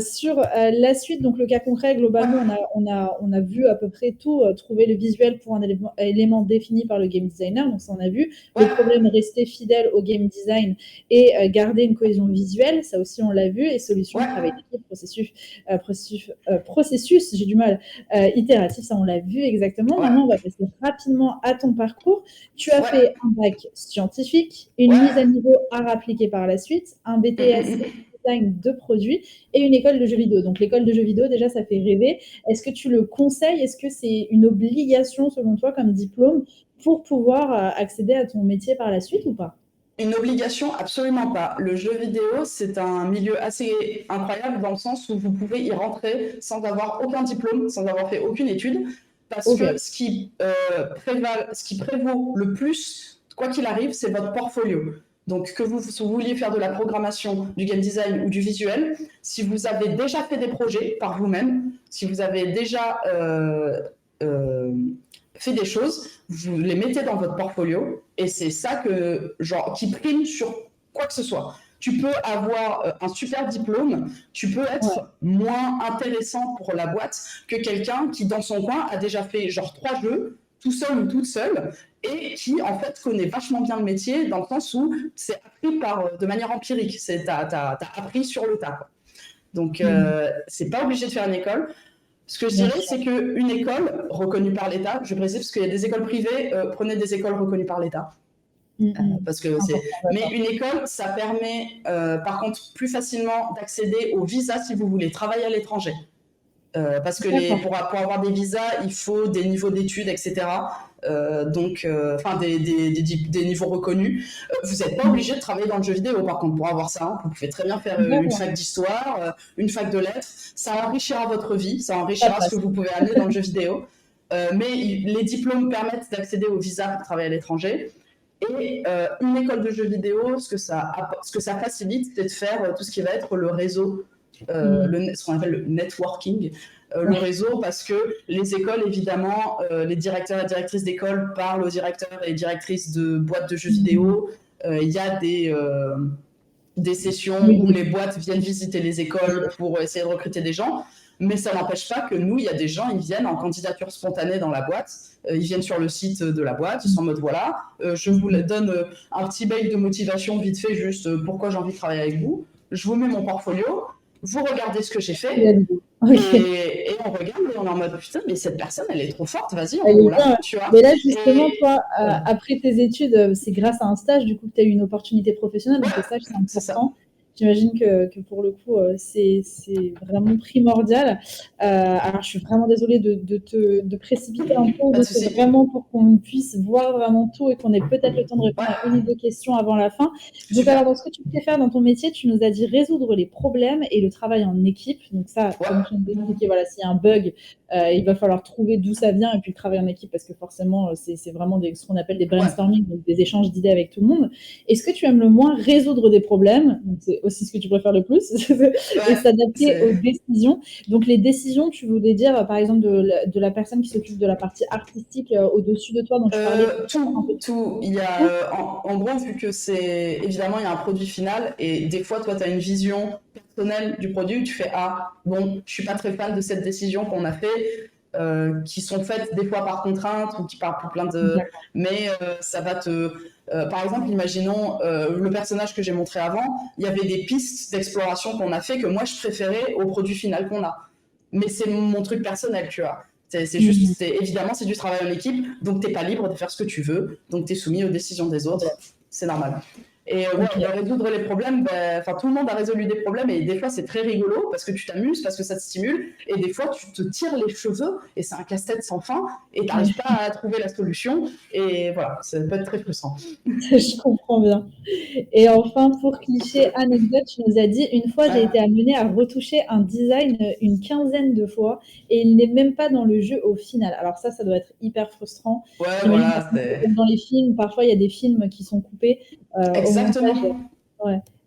Sur la suite, donc le cas concret, globalement, on a vu à peu près tout, trouver le visuel pour un élément défini par le game designer, donc ça on a vu. Le problème, rester fidèle au game design et garder une cohésion visuelle, ça aussi on l'a vu, et solution, travail d'équipe, processus, j'ai du mal, itératif, ça on l'a vu exactement. Maintenant, on va passer rapidement à ton parcours. Tu as fait un bac scientifique, une mise à niveau art appliqué par la suite, un BTS design de produits et une école de jeux vidéo. Donc l'école de jeux vidéo, déjà, ça fait rêver. Est-ce que tu le conseilles? Est-ce que c'est une obligation, selon toi, comme diplôme, pour pouvoir accéder à ton métier par la suite ou pas? Une obligation, absolument pas. Le jeu vidéo, c'est un milieu assez incroyable dans le sens où vous pouvez y rentrer sans avoir aucun diplôme, sans avoir fait aucune étude, parce que ce qui prévaut le plus, quoi qu'il arrive, c'est votre portfolio. Donc, que vous vouliez faire de la programmation, du game design ou du visuel, si vous avez déjà fait des projets par vous-même, si vous avez déjà fait des choses, vous les mettez dans votre portfolio, et c'est ça qui prime sur quoi que ce soit. tu peux avoir un super diplôme, tu peux être moins intéressant pour la boîte que quelqu'un qui, dans son coin, a déjà fait genre 3 jeux, tout seul ou toute seule, et qui, en fait, connaît vachement bien le métier, dans le sens où c'est appris de manière empirique. T'as appris sur le tas, quoi. Donc, c'est pas obligé de faire une école. Ce que je dirais, c'est qu'une école reconnue par l'État, je précise, parce qu'il y a des écoles privées, prenez des écoles reconnues par l'État. Parce que mais une école, ça permet, par contre, plus facilement d'accéder au visa si vous voulez travailler à l'étranger. Parce que pour avoir des visas, il faut des niveaux d'études, etc. Donc, des niveaux reconnus. Vous n'êtes pas obligé de travailler dans le jeu vidéo, par contre, pour avoir ça. Hein. Vous pouvez très bien faire une fac d'histoire, une fac de lettres. Ça enrichira votre vie, ça enrichira ce que vous pouvez amener dans le jeu vidéo. Mais les diplômes permettent d'accéder au visa pour travailler à l'étranger. Et une école de jeux vidéo, ce que ça facilite, c'est de faire tout ce qui va être le réseau. Ce qu'on appelle le networking, le réseau, parce que les écoles, évidemment, les directeurs et directrices d'école parlent aux directeurs et directrices de boîtes de jeux vidéo. Il y a des sessions où les boîtes viennent visiter les écoles pour essayer de recruter des gens, mais ça n'empêche pas que nous, il y a des gens, ils viennent en candidature spontanée dans la boîte, ils viennent sur le site de la boîte, ils sont en mode voilà, je vous donne un petit mail de motivation vite fait, juste pourquoi j'ai envie de travailler avec vous, je vous mets mon portfolio, vous regardez ce que j'ai fait, et on regarde et on est en mode putain, mais cette personne, elle est trop forte, vas-y, on la, tu vois. Mais là, justement, toi, après tes études, c'est grâce à un stage, du coup, que tu as eu une opportunité professionnelle, donc le stage, c'est important. J'imagine que pour le coup, c'est vraiment primordial. Alors, je suis vraiment désolée de précipiter un peu, c'est vraiment pour qu'on puisse voir vraiment tout et qu'on ait peut-être le temps de répondre à une ou deux questions avant la fin. Donc, alors, dans ce que tu préfères dans ton métier, tu nous as dit résoudre les problèmes et le travail en équipe. Donc ça, comme tu nous expliquais, voilà, s'il y a un bug, il va falloir trouver d'où ça vient et puis le travail en équipe, parce que forcément, c'est vraiment ce qu'on appelle des brainstorming, donc des échanges d'idées avec tout le monde. Est-ce que tu aimes le moins résoudre des problèmes? Donc, c'est aussi ce que tu préfères le plus, et s'adapter aux décisions. Donc les décisions, tu voulais dire par exemple de la personne qui s'occupe de la partie artistique au-dessus de toi dont tu parlais. Tout. Il y a, en gros, vu que c'est évidemment il y a un produit final et des fois toi tu as une vision personnelle du produit, tu fais bon, je suis pas très fan de cette décision qu'on a fait. Qui sont faites des fois par contrainte ou qui parlent pour plein de... Mais ça va te... par exemple, imaginons le personnage que j'ai montré avant, il y avait des pistes d'exploration qu'on a fait que moi je préférais au produit final qu'on a. Mais c'est mon truc personnel, tu vois. C'est juste, évidemment, c'est du travail en équipe, donc t'es pas libre de faire ce que tu veux, donc t'es soumis aux décisions des autres, c'est normal. Et résoudre les problèmes, tout le monde a résolu des problèmes et des fois c'est très rigolo parce que tu t'amuses, parce que ça te stimule et des fois tu te tires les cheveux et c'est un casse-tête sans fin et t'arrives pas à trouver la solution et voilà, ça peut être très frustrant. Je comprends bien. Et enfin, pour cliché anecdote, tu nous as dit, une fois j'ai été amenée à retoucher un design une 15aine de fois et il n'est même pas dans le jeu au final. Alors ça doit être hyper frustrant. Voilà, comme dans les films, parfois il y a des films qui sont coupés. Exactement.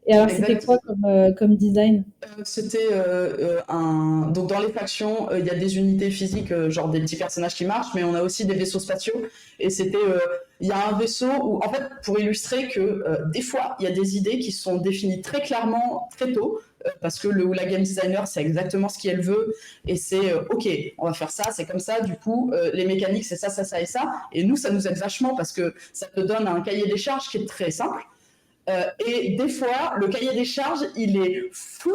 Et alors, c'était quoi comme design? C'était donc dans les factions, il y a des unités physiques, genre des petits personnages qui marchent, mais on a aussi des vaisseaux spatiaux. Et c'était, il y a un vaisseau où, en fait, pour illustrer que des fois, il y a des idées qui sont définies très clairement, très tôt, parce que la game designer, c'est exactement ce qu'elle veut, et c'est ok, on va faire ça, c'est comme ça. Du coup, les mécaniques, c'est ça, ça, ça et ça. Et nous, ça nous aide vachement parce que ça te donne un cahier des charges qui est très simple. Et des fois, le cahier des charges, il est flou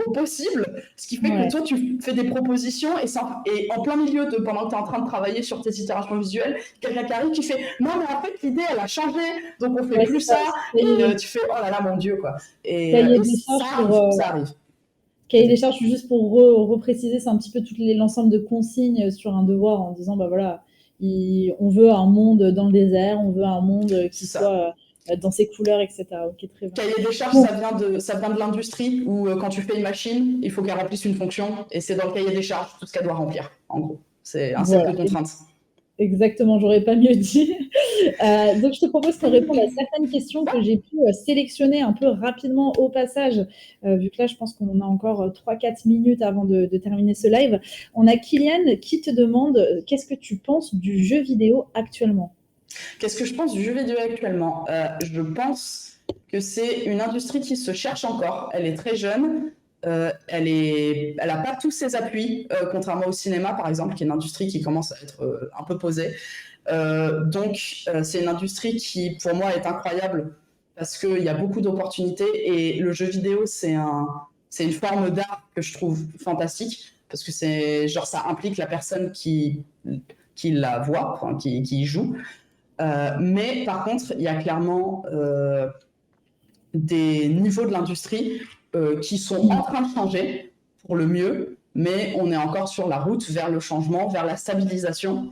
au possible, ce qui fait que toi, tu fais des propositions et en plein milieu pendant que tu es en train de travailler sur tes itérations visuelles, quelqu'un qui arrive qui fait « Non, mais en fait, l'idée, elle a changé, donc on fait plus ça. » Et tu fais « Oh là là, mon Dieu, quoi. » Et ça arrive. Cahier des charges, juste pour repréciser, c'est un petit peu l'ensemble de consignes sur un devoir en disant « Bah voilà, on veut un monde dans le désert, on veut un monde qui soit... » dans ses couleurs, etc. Ok, très bien. Cahier des charges, ça vient de l'industrie où quand tu fais une machine, il faut qu'elle remplisse une fonction et c'est dans le cahier des charges tout ce qu'elle doit remplir, en gros. C'est un set de contraintes. Exactement, j'aurais pas mieux dit. Donc, je te propose qu'on réponde à certaines questions que j'ai pu sélectionner un peu rapidement au passage, vu que là, je pense qu'on a encore 3-4 minutes avant de terminer ce live. On a Kylian qui te demande qu'est-ce que tu penses du jeu vidéo actuellement ? Qu'est-ce que je pense du jeu vidéo actuellement ? Je pense que c'est une industrie qui se cherche encore. Elle est très jeune. Elle n'a pas tous ses appuis, contrairement au cinéma, par exemple, qui est une industrie qui commence à être un peu posée. Donc, c'est une industrie qui, pour moi, est incroyable parce qu'il y a beaucoup d'opportunités et le jeu vidéo, c'est une forme d'art que je trouve fantastique parce que ça implique la personne qui la voit, enfin, qui y joue. Mais par contre, il y a clairement des niveaux de l'industrie qui sont en train de changer pour le mieux, mais on est encore sur la route vers le changement, vers la stabilisation.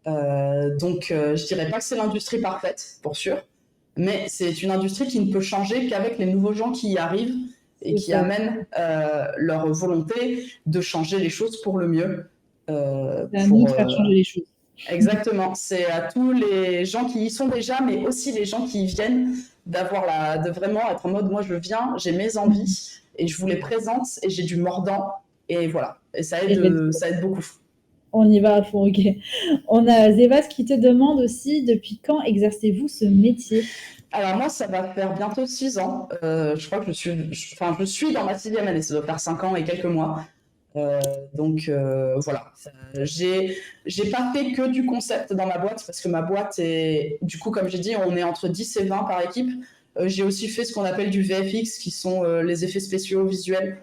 Donc, je dirais pas que c'est l'industrie parfaite, pour sûr, mais c'est une industrie qui ne peut changer qu'avec les nouveaux gens qui y arrivent et qui amènent leur volonté de changer les choses pour le mieux. C'est à nous de faire changer les choses. Exactement, c'est à tous les gens qui y sont déjà, mais aussi les gens qui y viennent, de vraiment être en mode, moi je viens, j'ai mes envies, et je vous les présente, et j'ai du mordant, et voilà, et ça aide beaucoup. On y va à fond, ok. On a Zevas qui te demande aussi, depuis quand exercez-vous ce métier? Alors moi, ça va faire bientôt 6 ans. Je crois que je suis dans ma 6e année, ça doit faire 5 ans et quelques mois. Donc voilà, j'ai pas fait que du concept dans ma boîte parce que ma boîte est, du coup, comme j'ai dit, on est entre 10 et 20 par équipe. J'ai aussi fait ce qu'on appelle du VFX, qui sont les effets spéciaux visuels.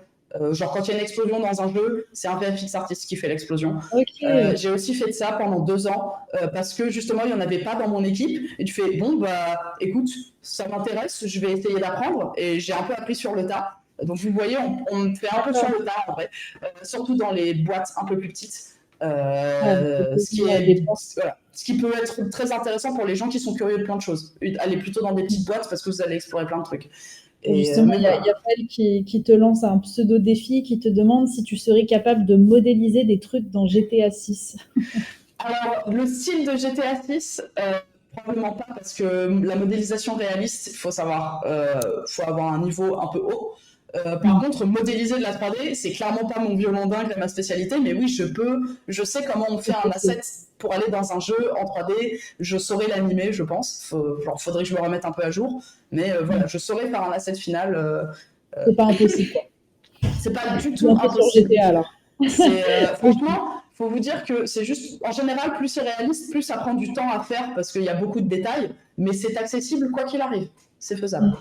Genre quand il y a une explosion dans un jeu, c'est un VFX artiste qui fait l'explosion. Okay. J'ai aussi fait de ça pendant 2 ans parce que justement il n'y en avait pas dans mon équipe et tu fais bon bah écoute, ça m'intéresse, je vais essayer d'apprendre et j'ai un peu appris sur le tas. Donc vous voyez, on fait un peu sur le tas en vrai, surtout dans les boîtes un peu plus petites. Ce qui peut être très intéressant pour les gens qui sont curieux de plein de choses. Allez plutôt dans des petites boîtes parce que vous allez explorer plein de trucs. Et justement, il y a Raphaël qui te lance un pseudo-défi, qui te demande si tu serais capable de modéliser des trucs dans GTA 6. Alors, le style de GTA 6, probablement pas, parce que la modélisation réaliste, il faut savoir, faut avoir un niveau un peu haut. Par contre, modéliser de la 3D, c'est clairement pas mon violon dingue, ma spécialité, mais oui, je sais comment on fait un asset pour aller dans un jeu en 3D, je saurais l'animer, je pense. Faudrait que je me remette un peu à jour, mais voilà, je saurais faire un asset final. C'est pas impossible, quoi. C'est pas du tout impossible. Sur GTA, alors. Franchement, faut vous dire que c'est juste, en général, plus c'est réaliste, plus ça prend du temps à faire parce qu'il y a beaucoup de détails, mais c'est accessible quoi qu'il arrive. C'est faisable.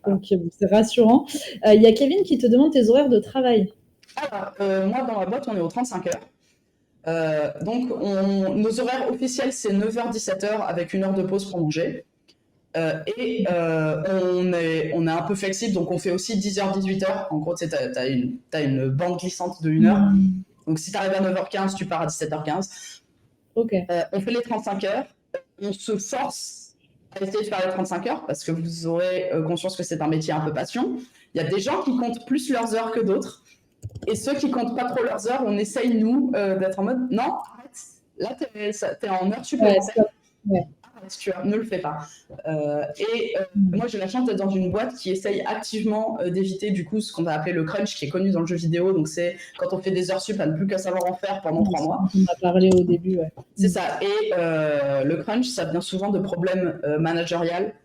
Ok, bon, c'est rassurant. Il y a Kevin qui te demande tes horaires de travail. Alors, moi, dans ma boîte, on est aux 35 heures. Donc, nos horaires officiels, c'est 9h-17h avec 1 heure de pause pour manger. Et on est un peu flexible, donc on fait aussi 10h-18h. En gros, t'as une bande glissante de 1 heure. Donc, si tu arrives à 9h15, tu pars à 17h15. Ok. On fait les 35 heures. On se force à essayer de faire les 35 heures parce que vous aurez conscience que c'est un métier un peu passion. Il y a des gens qui comptent plus leurs heures que d'autres. Et ceux qui comptent pas trop leurs heures, on essaye, nous, d'être en mode non, arrête, là, t'es en heure supplémentaire. Ouais. Ne le fais pas. Moi, j'ai la chance d'être dans une boîte qui essaye activement d'éviter du coup ce qu'on va appeler le crunch, qui est connu dans le jeu vidéo. Donc, c'est quand on fait des heures sup à ne plus qu'à savoir en faire pendant 3 mois. On a parlé au début, ouais. C'est ça. Et le crunch, ça vient souvent de problèmes managériels,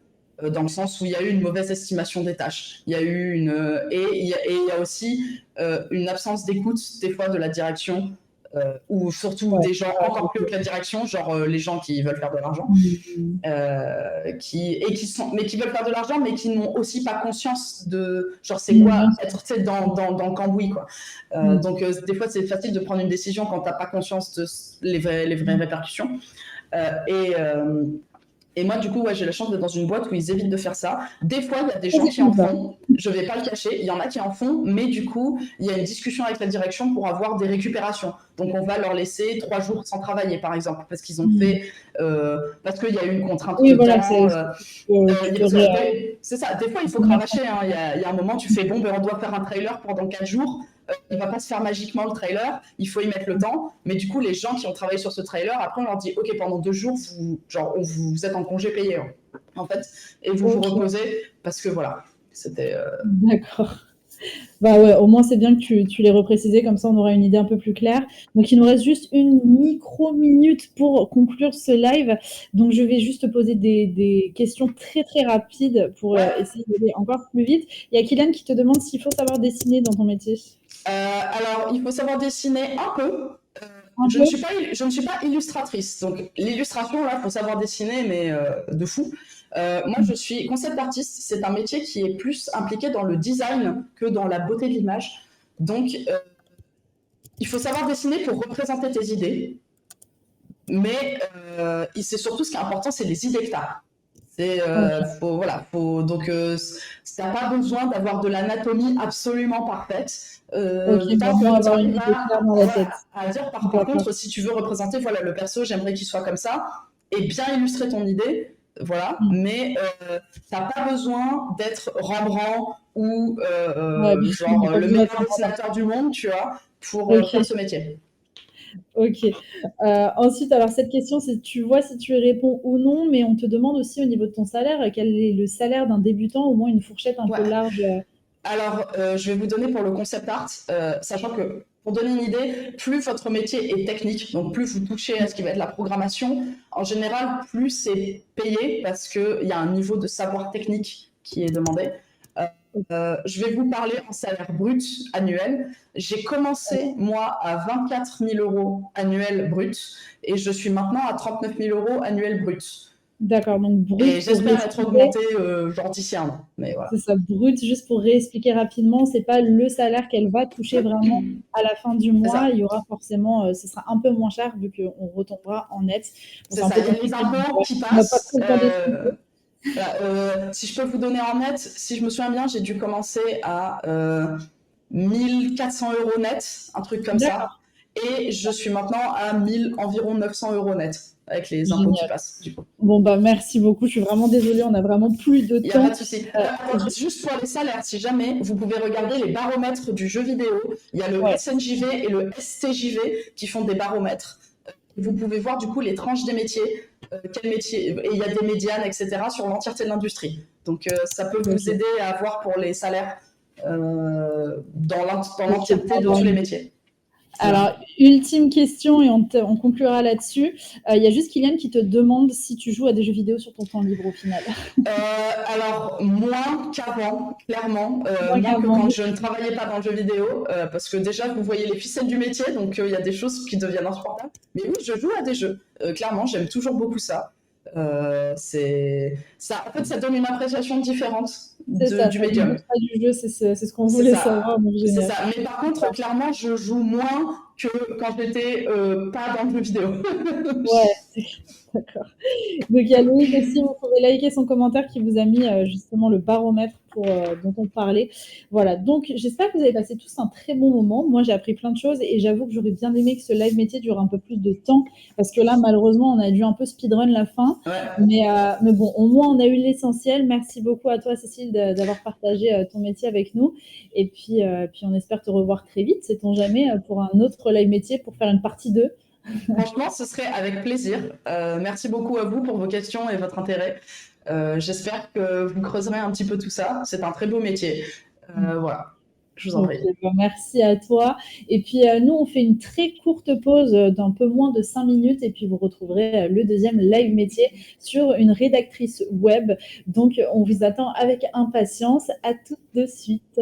dans le sens où il y a eu une mauvaise estimation des tâches. Il y a eu il y a aussi une absence d'écoute des fois de la direction. Ou surtout des gens encore plus que la direction, genre les gens qui veulent faire de l'argent, qui veulent faire de l'argent, mais qui n'ont aussi pas conscience de, genre c'est quoi être dans le cambouis, quoi. Donc des fois c'est facile de prendre une décision quand t'as pas conscience de les vraies répercussions. Et moi, du coup, ouais, j'ai la chance d'être dans une boîte où ils évitent de faire ça. Des fois, il y a des gens qui en font. Je vais pas le cacher. Il y en a qui en font, mais du coup, il y a une discussion avec la direction pour avoir des récupérations. Donc, on va leur laisser 3 jours sans travailler, par exemple, parce qu'ils ont fait, parce qu'il y a eu une contrainte de temps. C'est ça. Des fois, il faut cravacher. Il y a un moment, tu fais bon, ben, on doit faire un trailer pendant 4 jours. Il va pas se faire magiquement le trailer, il faut y mettre le temps, mais du coup les gens qui ont travaillé sur ce trailer, après on leur dit ok, pendant 2 jours vous êtes en congé payé en fait, et vous vous reposez parce que voilà, c'était D'accord. Bah ouais, au moins c'est bien que tu l'aies reprécisé, comme ça on aura une idée un peu plus claire. Donc il nous reste juste une micro-minute pour conclure ce live. Donc je vais juste te poser des questions très très rapides pour Ouais. essayer d'aller encore plus vite. Il y a Kylian qui te demande s'il faut savoir dessiner dans ton métier. Alors, il faut savoir dessiner un peu. Un Je peu? ne suis pas illustratrice. Donc, l'illustration, là, il faut savoir dessiner, mais de fou. Moi, je suis concept artiste. C'est un métier qui est plus impliqué dans le design que dans la beauté de l'image. Donc, il faut savoir dessiner pour représenter tes idées. Mais c'est surtout ce qui est important, c'est les idées que tu as. Donc, t'as pas besoin d'avoir de l'anatomie absolument parfaite. Ok, Tant vraiment que tu avoir une arrives idée claire dans la tête. à dire, par D'accord. contre, si tu veux représenter, voilà, le perso, j'aimerais qu'il soit comme ça, et bien illustrer ton idée, voilà. Mm. Mais t'as pas besoin d'être Rembrandt ou Ouais, on n'a genre pas le besoin meilleur d'être en dessinateur du monde, tu vois, pour Ok, faire ce métier. ok. Ensuite, alors cette question, c'est tu vois si tu y réponds ou non, mais on te demande aussi au niveau de ton salaire, quel est le salaire d'un débutant, au moins une fourchette un Ouais. peu large. Alors, je vais vous donner pour le concept art, sachant que, pour donner une idée, plus votre métier est technique, donc plus vous touchez à ce qui va être la programmation, en général, plus c'est payé parce qu'il y a un niveau de savoir technique qui est demandé. Je vais vous parler en salaire brut annuel. J'ai commencé, moi, à 24 000 euros annuel brut et je suis maintenant à 39 000 euros annuel brut. D'accord, donc Et brut pour j'espère être réexpliquer. augmenté genre d'ici un an. Mais voilà. C'est ça, brut, juste pour réexpliquer rapidement, c'est pas le salaire qu'elle va toucher vraiment à la fin du mois. Il y aura forcément, ce sera un peu moins cher vu qu'on retombera en net. Bon, C'est un ça, peu il y a les compliqué, donc, impôts qui on n'a pas passent. trop le temps d'expliquer. Si je peux vous donner en net, si je me souviens bien, j'ai dû commencer à 1400 euros net, un truc comme ça. D'accord. Et je suis maintenant à environ 900 euros net, avec les impôts qui Génial. passent. Du coup. Bon, bah, merci beaucoup. Je suis vraiment désolée, on a vraiment plus de Il n'y a temps. pas de souci. Juste pour les salaires, si jamais, vous pouvez regarder les baromètres du jeu vidéo. Il y a le Ouais. SNJV et le STJV qui font des baromètres. Vous pouvez voir du coup les tranches des métiers, quel métier, et il y a des médianes, etc. sur l'entièreté de l'industrie. Donc ça peut vous aider à voir pour les salaires dans l'entièreté de tous les métiers. Alors, ultime question et on conclura là-dessus. Il y a juste Kylian qui te demande si tu joues à des jeux vidéo sur ton temps libre au final. Alors, moins qu'avant, clairement. Moins que quand je ne travaillais pas dans le jeu vidéo. Parce que déjà, vous voyez les ficelles du métier, donc il y a des choses qui deviennent insupportables. Mais oui, je joue à des jeux. Clairement, j'aime toujours beaucoup ça. En fait, ça donne une appréciation différente du médium. Du jeu, c'est ce qu'on voulait savoir. C'est ça. Mais par contre, clairement, je joue moins que quand j'étais pas dans le jeu vidéo. Ouais, d'accord. Donc il y a Louise aussi, vous pouvez liker son commentaire qui vous a mis justement le baromètre dont on parlait. Voilà, donc j'espère que vous avez passé tous un très bon moment. Moi, j'ai appris plein de choses et j'avoue que j'aurais bien aimé que ce live métier dure un peu plus de temps parce que là, malheureusement, on a dû un peu speedrun la fin. Ouais. Mais bon, au moins, on a eu l'essentiel. Merci beaucoup à toi, Cécile, d'avoir partagé ton métier avec nous. Et puis on espère te revoir très vite, sait-on jamais, pour un autre live métier pour faire une partie 2. Franchement, ce serait avec plaisir. Merci beaucoup à vous pour vos questions et votre intérêt. J'espère que vous creuserez un petit peu tout ça. C'est un très beau métier. Voilà, je vous en prie. Okay, merci à toi. Et puis, nous, on fait une très courte pause d'un peu moins de 5 minutes et puis vous retrouverez le deuxième live métier sur une rédactrice web. Donc, on vous attend avec impatience. À tout de suite.